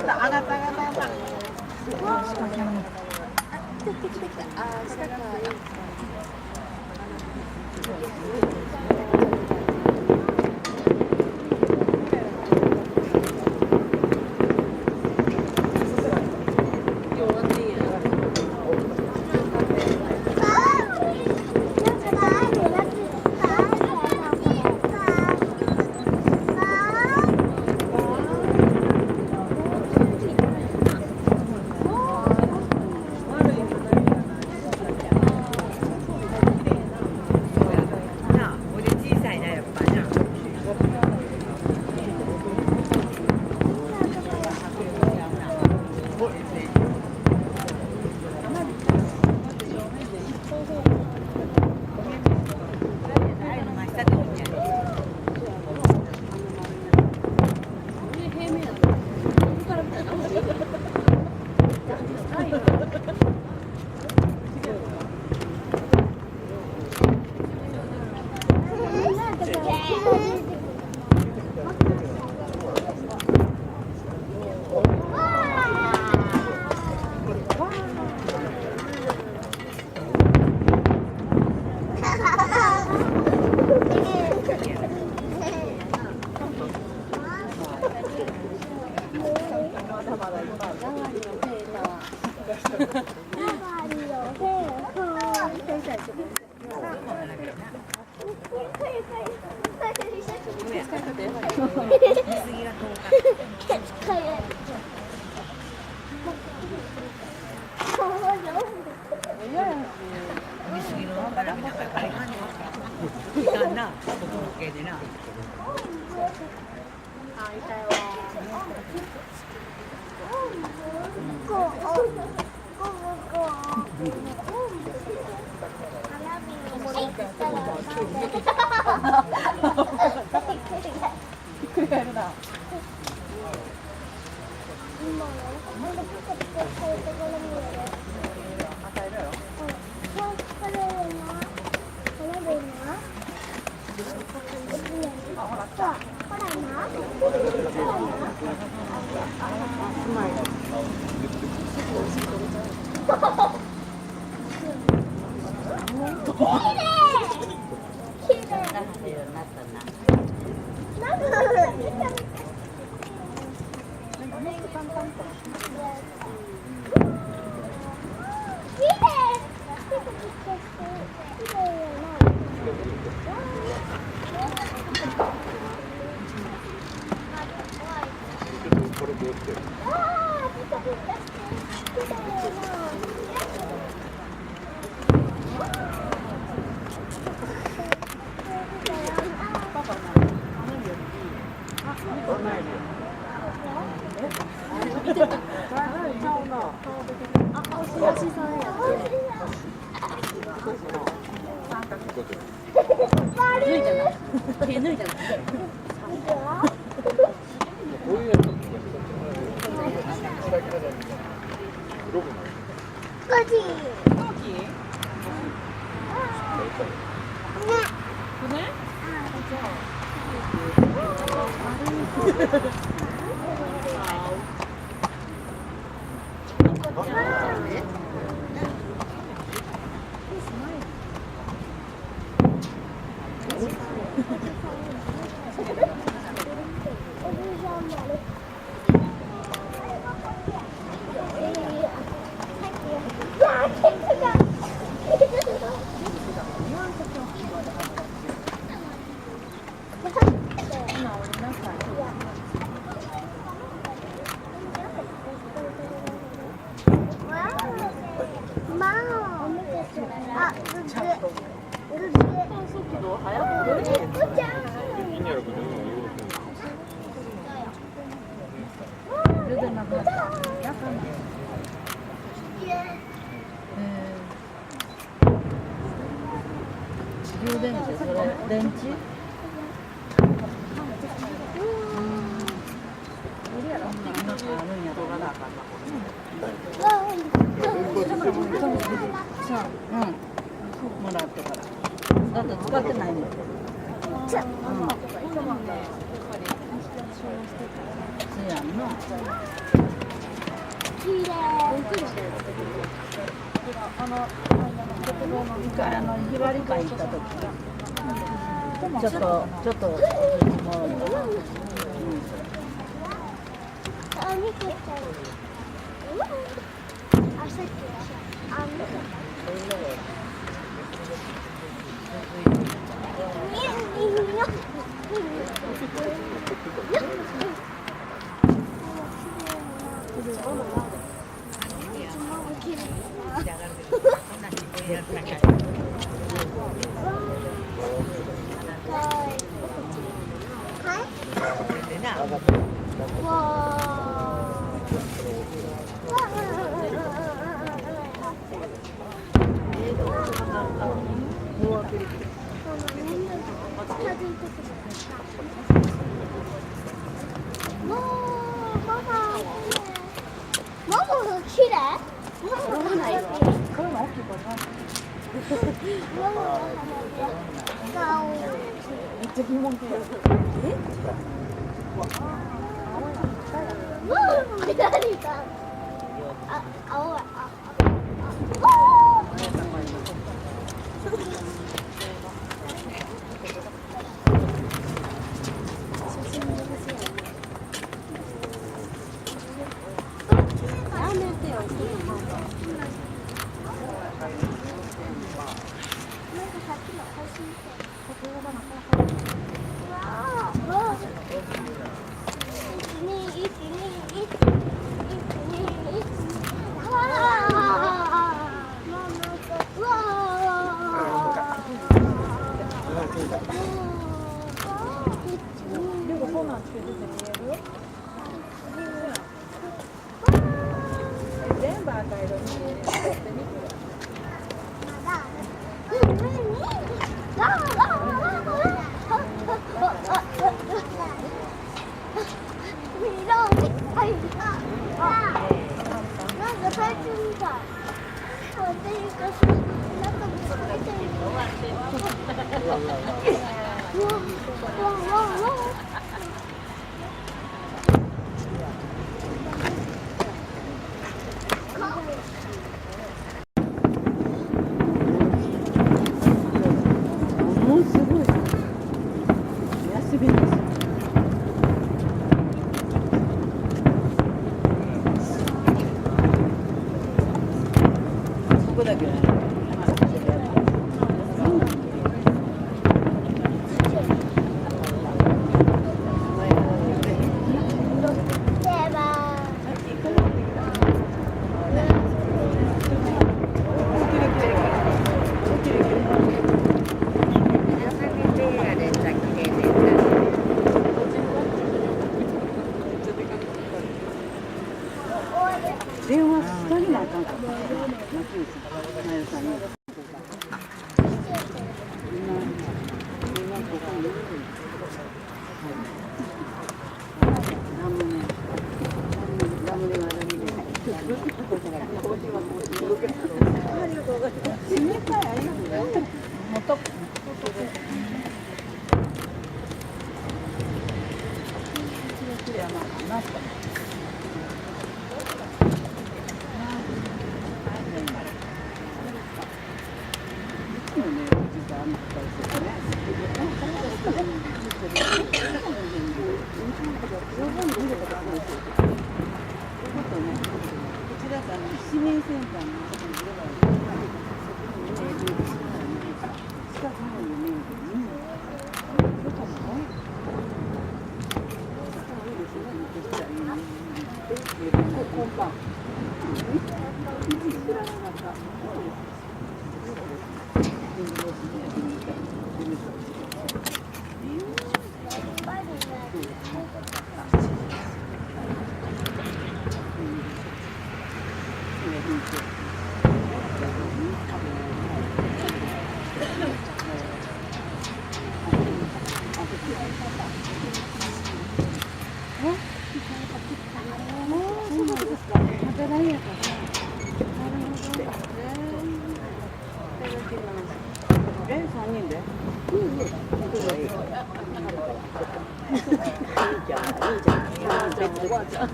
そうやんな。ひばり館行った時ちょっともう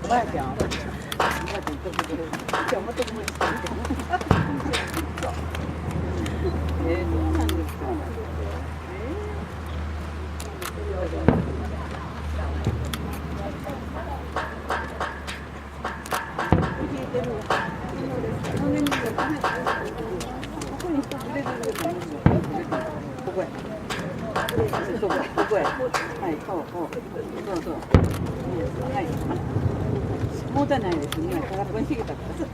外表。なんですか。もたないですね。空っぽにしてきたから。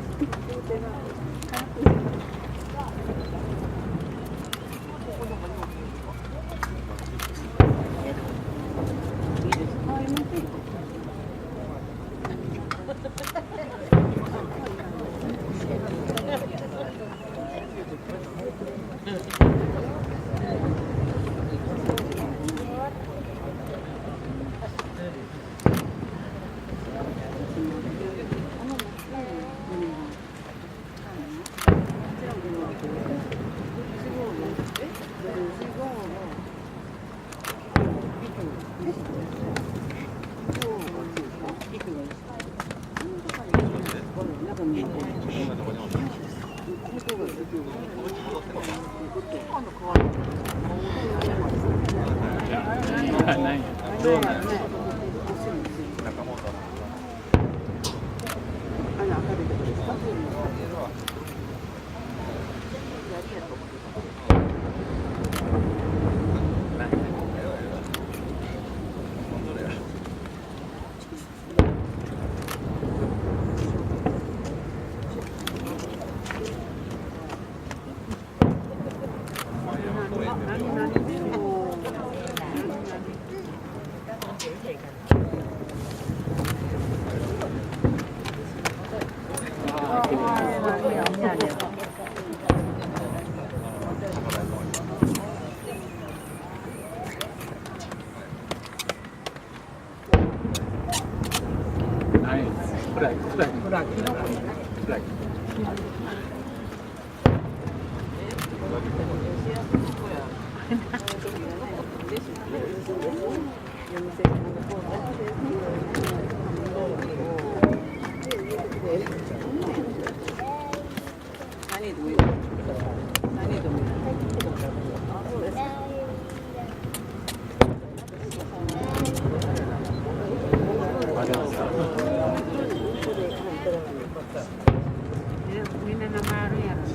みんな名前あるんやろな。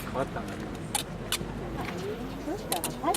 変わったんだね。そしたらはい。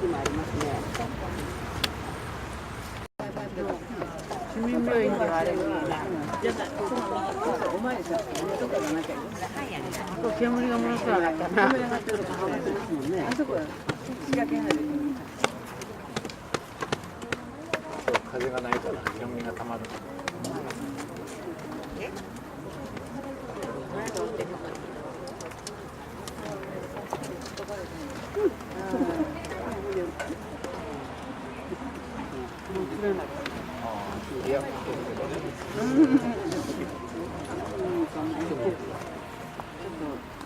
駅もありますね。市民病院ではあればお前さ、とかがなきゃい煙がものすごい上がったな。上がってるとこ上がってますもんね。あそこは仕掛けないで。風がないから煙がたまる。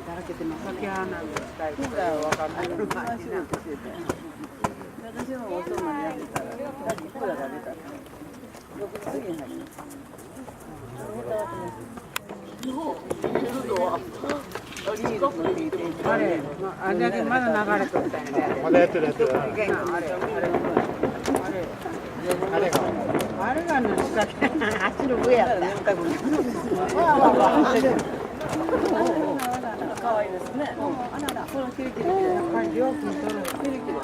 だらけてます。先はなんですか。クーラーは分かんない。私も遅くまでやってたら、さっきクーラーが出たら、6時過ぎになります。あれ、あれだけまだ流れとったんやね。まだやってるやってる。あれがの仕掛け、あっちの上やった。可愛いですね。このキリキリ。料金取る。キリキリ。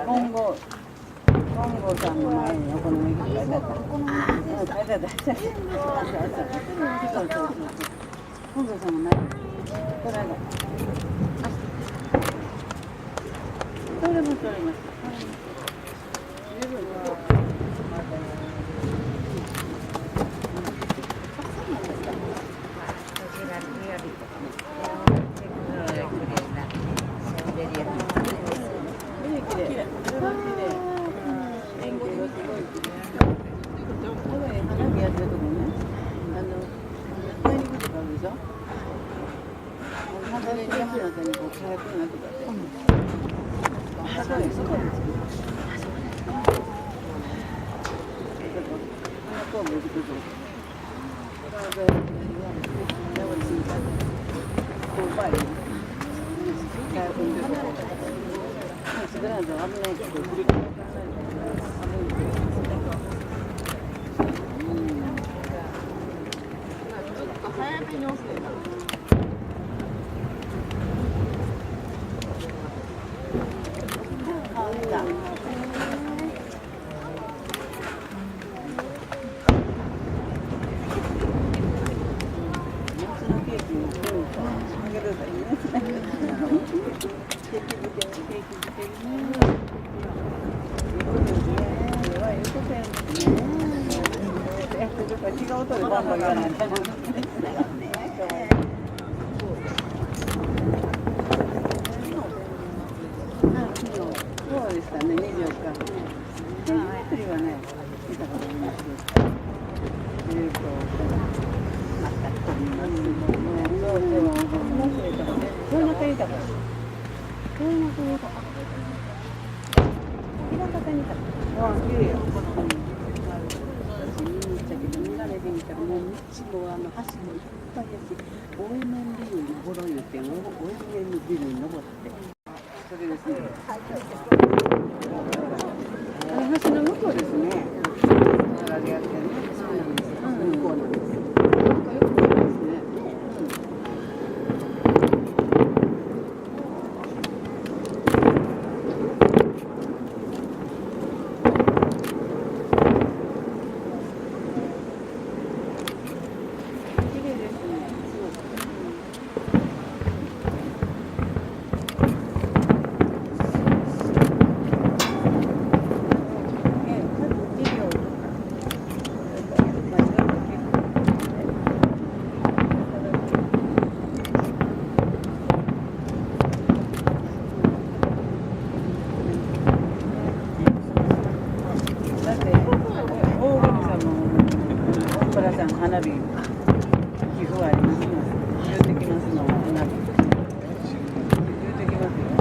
本郷さんの前にお好み焼きが出た。本郷さんの前に。これだ。取れます。夏のケーキにあげればいいね。違う音でバンバン言わないと。そうでしたね、24日。天神祭りはね、見たことあります。またこんなにもそうそう、面白いとこね。そんなかいたもん。そんなかいた。平方にいた。ああ、綺麗よ。私見に行ったけど見られへんから、もう道も橋もいっぱいやし、応援ビルに登ろう言うて、応援ビルに登って。それですね。橋の向こうですね。あれやってね。そうなんです。向こうなんです。なんかよく見えますね。綺麗ですね。だって大神様もおっぱらさん花火寄付ありますの言うてきますの花火言うてきますよ。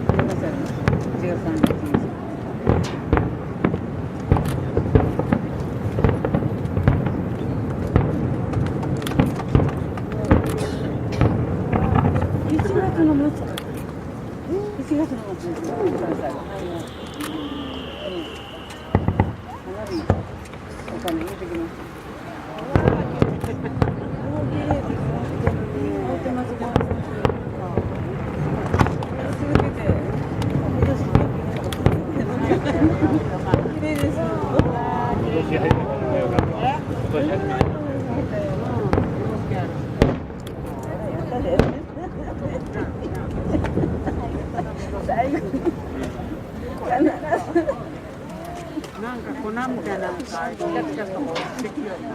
ありますあります。1月31日。1月の末ですよ。花火お金入れてきます。なんか粉みたいなのがキャッキャともできるような。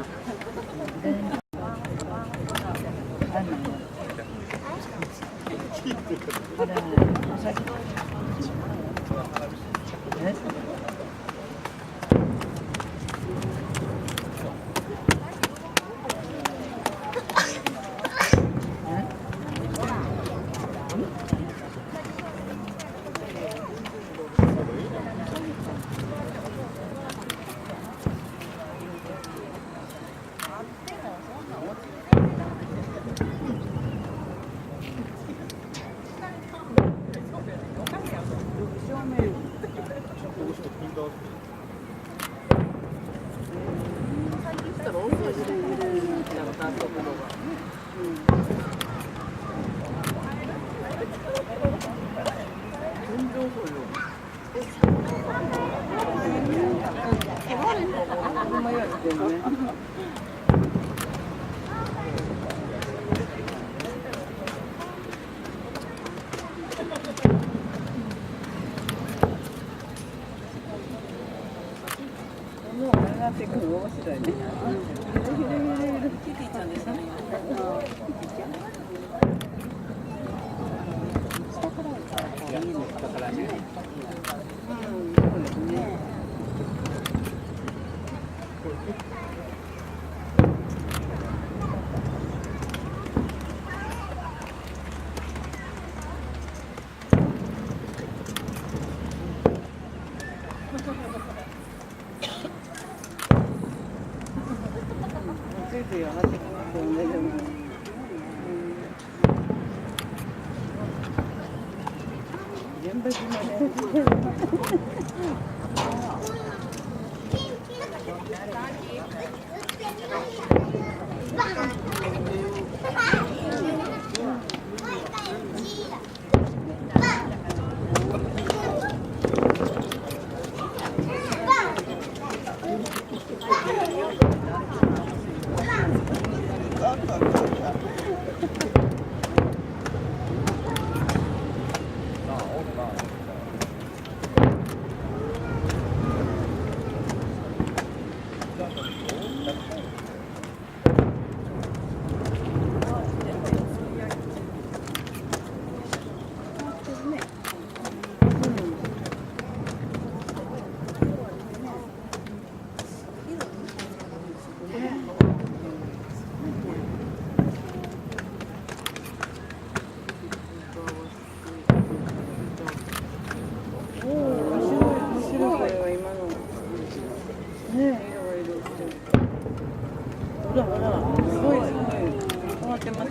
もう上がってくるの面白いね。キティちゃんですね。いや、だからね。そうですね。ついつい上がってきますよね、でも。全部島で。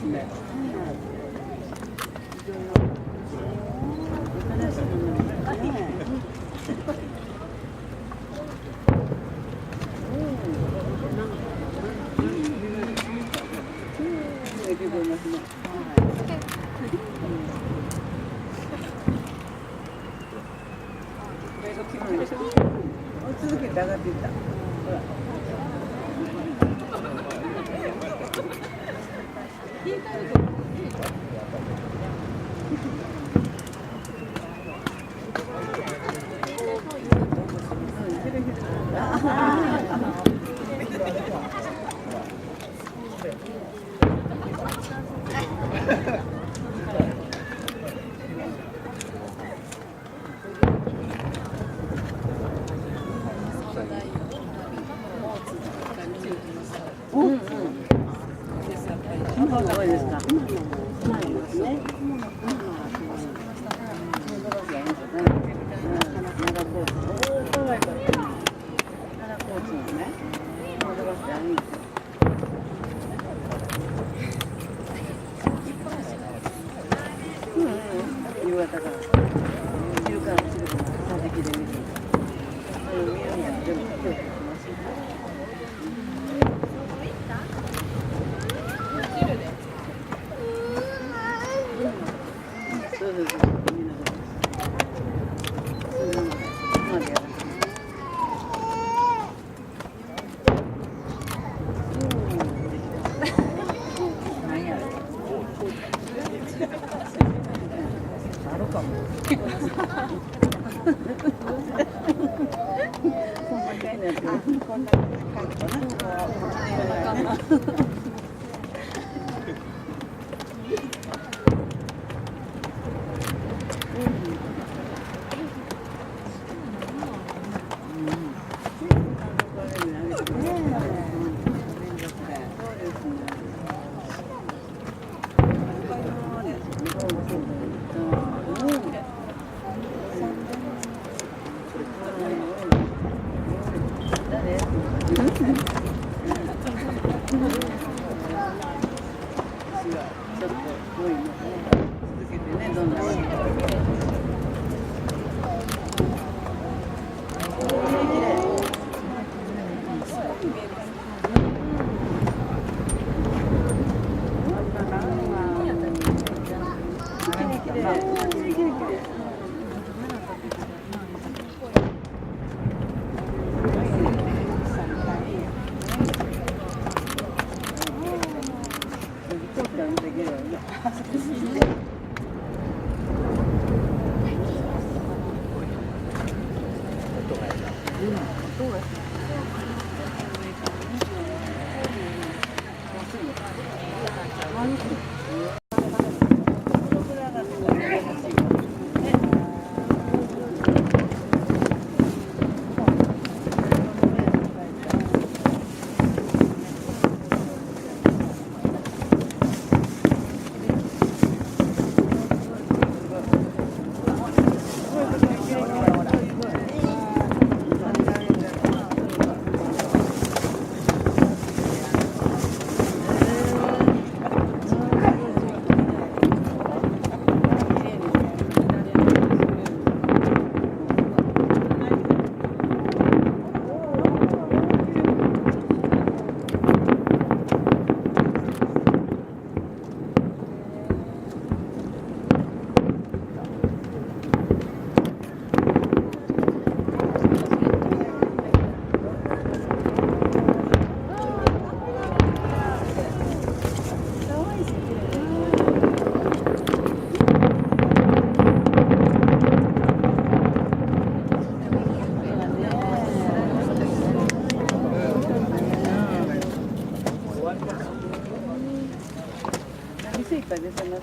ですね。続けて上がっていった。ほら。多いですか。夕方から昼から走るから座席で見る。見るんだ。でも今日来ますよ。そうそうそう。みんなそうです。までやる。何やろ。あるかも。こんな感じになってる。こんな感じかな。店いっぱい出てます。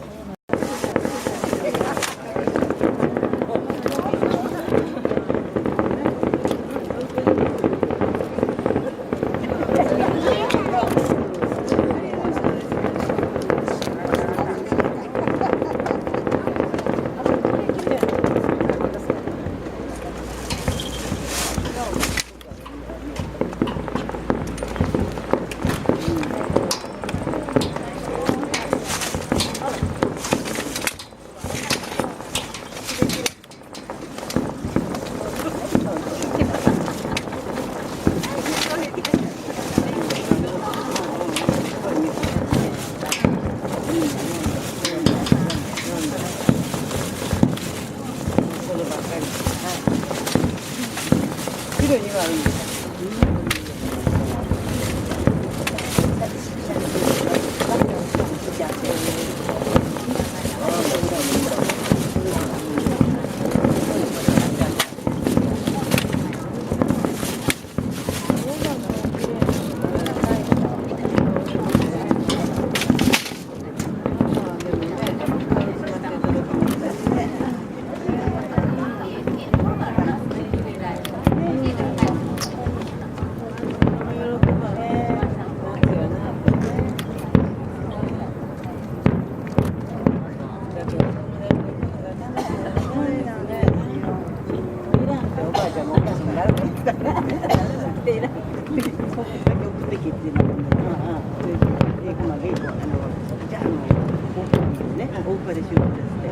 こで仕事して、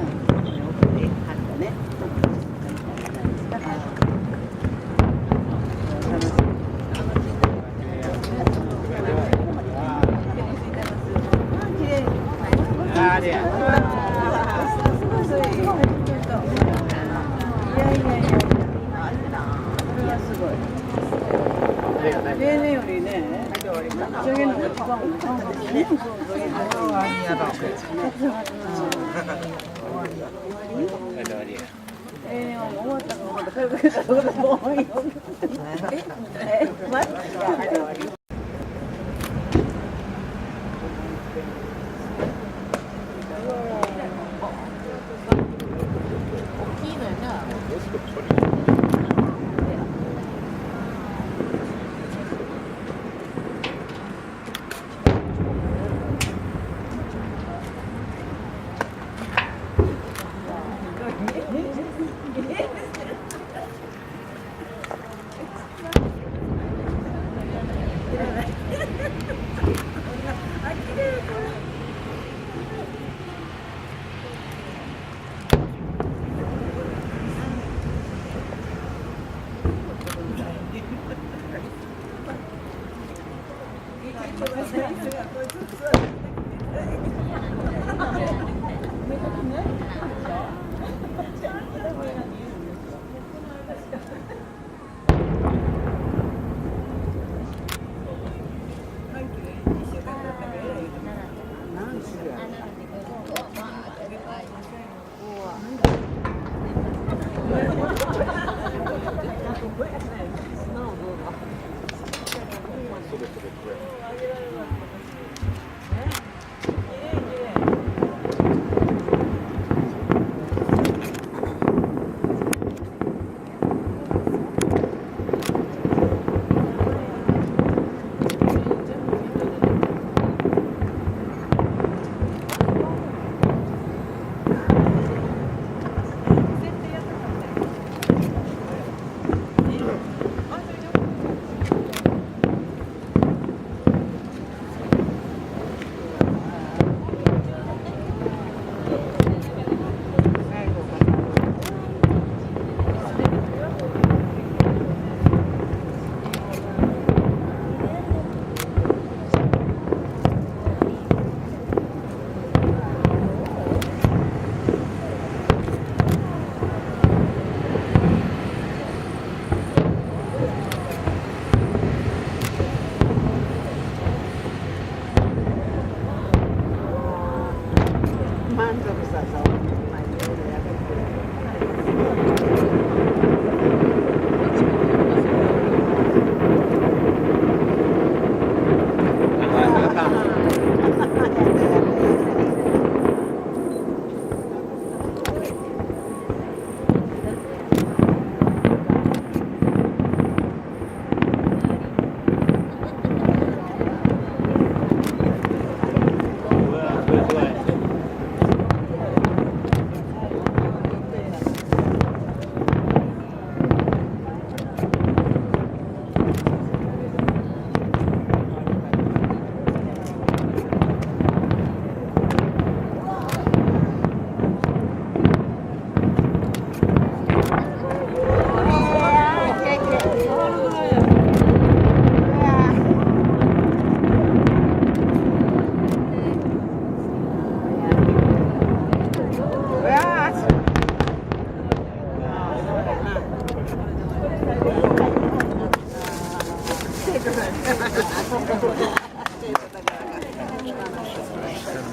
奥で貼ったね。楽しい。あれや。例年よりね、仕上げの方が時間もかかるんですね。例年はもう終わったからまた軽く言ったところでもう多いよ。マジか。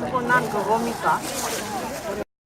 ここなんかゴミか。